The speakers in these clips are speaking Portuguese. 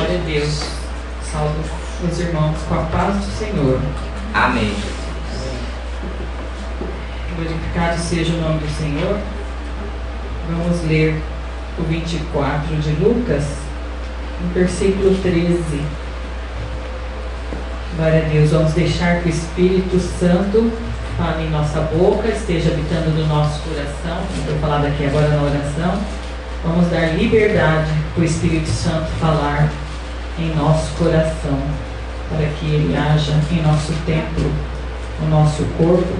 Glória a Deus. Salve os irmãos com a paz do Senhor. Amém. Glorificado seja o nome do Senhor. Vamos ler o 24 de Lucas, no versículo 13. Glória a Deus. Vamos deixar que o Espírito Santo fale em nossa boca, esteja habitando no nosso coração. Vou falar daqui agora na oração. Vamos dar liberdade para o Espírito Santo falar em nosso coração, para que ele haja em nosso templo, o nosso corpo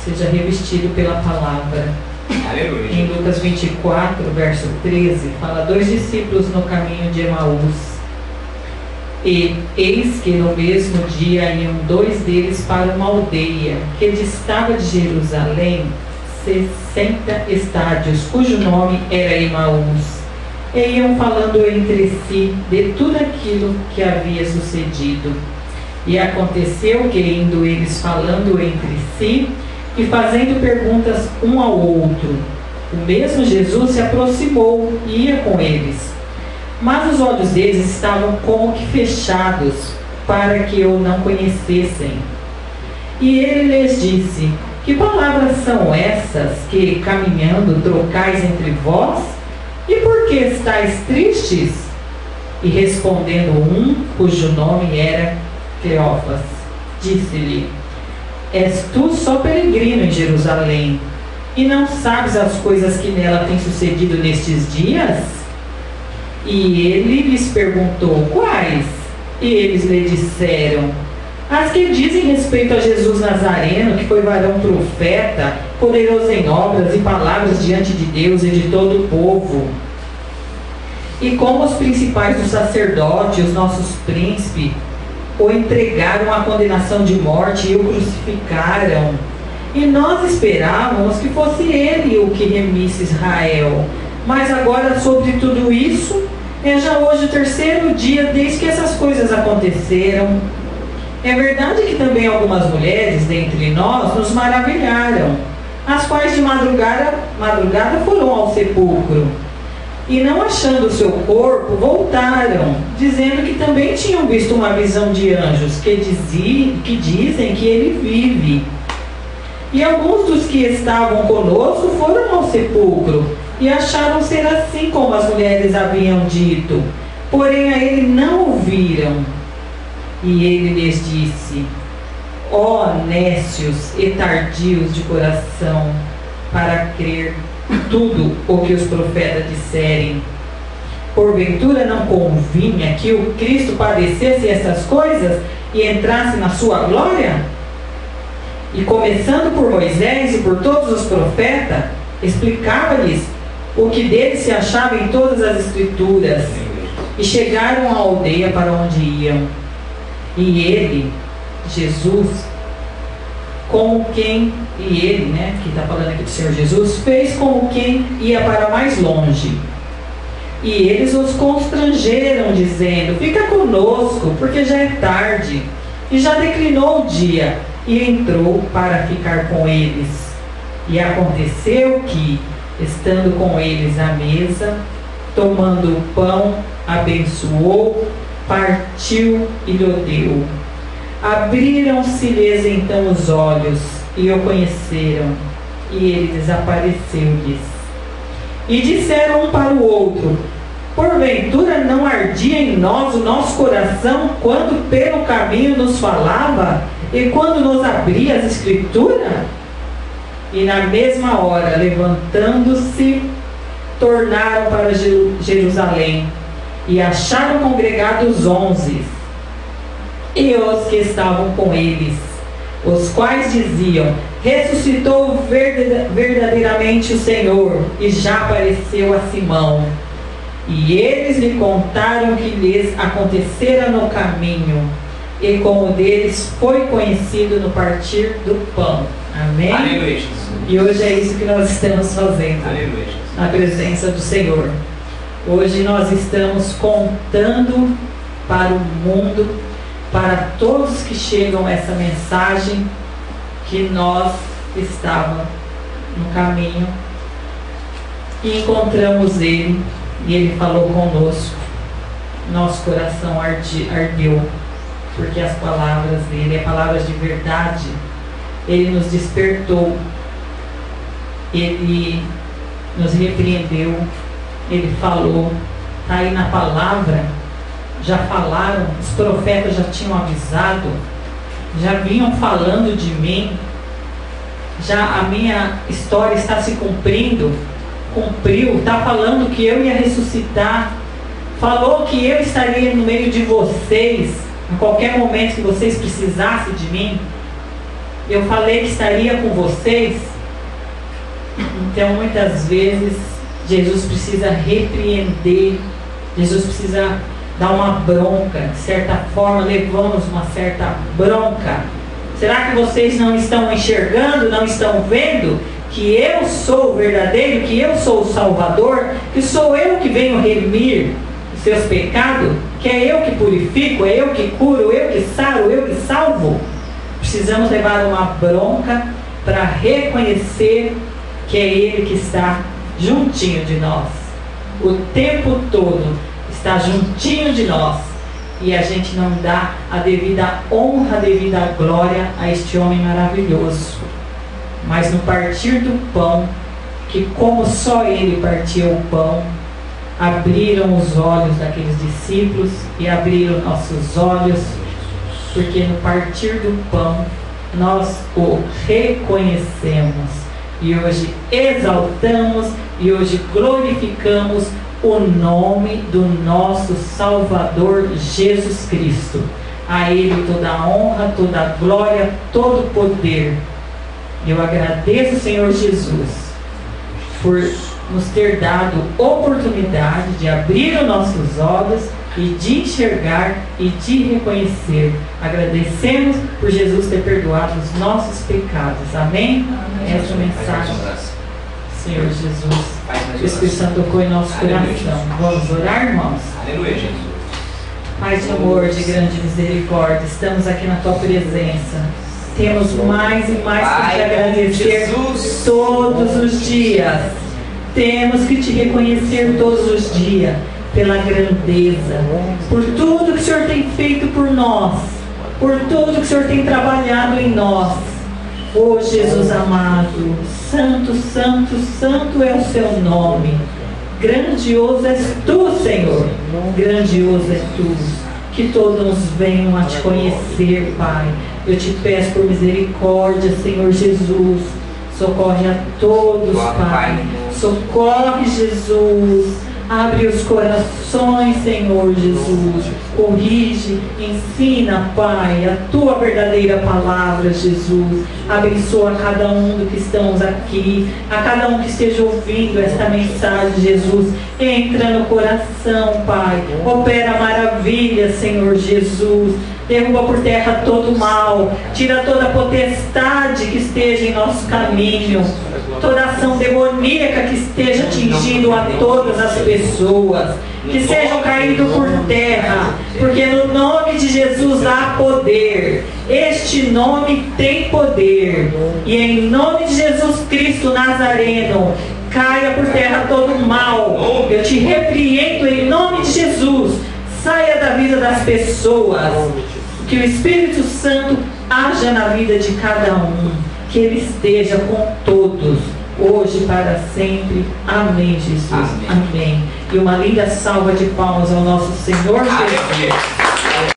seja revestido pela palavra. Aleluia. Em Lucas 24, verso 13, fala: 2 discípulos no caminho de Emaús. E eis que no mesmo dia iam 2 deles para uma aldeia que distava de Jerusalém 60 estádios, cujo nome era Emaús. E iam falando entre si de tudo aquilo que havia sucedido. E aconteceu que, indo eles falando entre si e fazendo perguntas um ao outro, o mesmo Jesus se aproximou e ia com eles. Mas os olhos deles estavam como que fechados, para que o não conhecessem. E ele lhes disse: que palavras são essas que, caminhando, trocais entre vós? E por que estáis tristes? E respondendo um, cujo nome era Cleófas, disse-lhe: és tu só peregrino em Jerusalém, e não sabes as coisas que nela têm sucedido nestes dias? E ele lhes perguntou: quais? E eles lhe disseram: as que dizem respeito a Jesus Nazareno, que foi varão profeta, poderoso em obras e palavras diante de Deus e de todo o povo. E como os principais dos sacerdotes, os nossos príncipes, o entregaram à condenação de morte e o crucificaram. E nós esperávamos que fosse ele o que remisse Israel. Mas agora, sobre tudo isso, é já hoje o 3º dia desde que essas coisas aconteceram. É verdade que também algumas mulheres dentre nós nos maravilharam, as quais de madrugada foram ao sepulcro, e não achando o seu corpo, voltaram, dizendo que também tinham visto uma visão de anjos, que dizem que ele vive. E alguns dos que estavam conosco foram ao sepulcro, e acharam ser assim como as mulheres haviam dito, porém a ele não ouviram. E ele lhes disse: ó nécios e tardios de coração, para crer tudo o que os profetas disserem. Porventura não convinha que o Cristo padecesse essas coisas e entrasse na sua glória? E começando por Moisés e por todos os profetas, explicava-lhes o que dele se achava em todas as escrituras. E chegaram à aldeia para onde iam. E ele, Jesus, como quem, e ele, que está falando aqui do Senhor Jesus, fez como quem ia para mais longe. E eles os constrangeram, dizendo: fica conosco, porque já é tarde. E já declinou o dia, e entrou para ficar com eles. E aconteceu que, estando com eles à mesa, tomando o pão, abençoou, partiu e lhe deu. Abriram-se-lhes então os olhos e o conheceram, e ele desapareceu-lhes. E disseram um para o outro: porventura não ardia em nós o nosso coração quando pelo caminho nos falava e quando nos abria as escrituras? E na mesma hora, levantando-se, tornaram para Jerusalém, e acharam congregados 11, e os que estavam com eles, os quais diziam: ressuscitou verdadeiramente o Senhor, e já apareceu a Simão. E eles lhe contaram o que lhes acontecera no caminho, e como deles foi conhecido no partir do pão. Amém? Aleluia. E hoje é isso que nós estamos fazendo. Aleluia. Na presença do Senhor. Hoje nós estamos contando para o mundo, para todos que chegam essa mensagem, que nós estávamos no caminho e encontramos Ele, e Ele falou conosco. nosso coração ardeu, porque as palavras dele, palavras de verdade, ele nos despertou, ele nos repreendeu, ele falou. Está aí na palavra, já falaram, os profetas já tinham avisado, já vinham falando de mim, já a minha história está se cumprindo, cumpriu, está falando que eu ia ressuscitar, falou que eu estaria no meio de vocês, a qualquer momento que vocês precisassem de mim, eu falei que estaria com vocês. Então muitas vezes Jesus precisa repreender, Jesus precisa dar uma bronca, de certa forma levamos uma certa bronca. Será que vocês não estão enxergando, não estão vendo que eu sou o verdadeiro, que eu sou o Salvador, que sou eu que venho remir os seus pecados, que é eu que purifico, é eu que curo, eu que saro, eu que salvo? Precisamos levar uma bronca para reconhecer que é Ele que está juntinho de nós, o tempo todo está juntinho de nós, e a gente não dá a devida honra, a devida glória a este homem maravilhoso. Mas no partir do pão, que como só ele partiu o pão, abriram os olhos daqueles discípulos e abriram nossos olhos, porque no partir do pão nós o reconhecemos e hoje exaltamos e hoje glorificamos o nome do nosso Salvador Jesus Cristo. A Ele toda a honra, toda a glória, todo o poder. Eu agradeço, Senhor Jesus, por nos ter dado oportunidade de abrir os nossos olhos e de enxergar e de reconhecer. Agradecemos por Jesus ter perdoado os nossos pecados. Amém? Essa mensagem, Senhor Jesus. O Espírito Santo tocou em nosso coração. Vamos orar, irmãos? Aleluia, Jesus. Pai de amor, de grande misericórdia, estamos aqui na Tua presença. Temos mais e mais que te agradecer todos os dias. Temos que te reconhecer todos os dias pela grandeza, por tudo que o Senhor tem feito por nós, por tudo que o Senhor tem trabalhado em nós. Oh Jesus amado, santo, santo, santo é o seu nome. Grandioso és tu, Senhor. Grandioso és tu. Que todos venham a te conhecer, Pai. Eu te peço por misericórdia, Senhor Jesus. Socorre a todos, Pai. Socorre, Jesus. Abre os corações, Senhor Jesus. Corrige, ensina, Pai, a Tua verdadeira palavra, Jesus. Abençoa cada um dos que estamos aqui, a cada um que esteja ouvindo esta mensagem, Jesus. Entra no coração, Pai. Opera maravilha, Senhor Jesus. Derruba por terra todo o mal. Tira toda a potestade que esteja em nosso caminho. Toda ação demoníaca que esteja atingindo a todas as pessoas. Que sejam caídos por terra. Porque no nome de Jesus há poder. Este nome tem poder. E em nome de Jesus Cristo Nazareno, caia por terra todo o mal. Eu te repreendo em nome de Jesus. Saia da vida das pessoas. Que o Espírito Santo haja na vida de cada um. Que Ele esteja com todos, hoje e para sempre. Amém, Jesus. Amém. E uma linda salva de palmas ao nosso Senhor Jesus.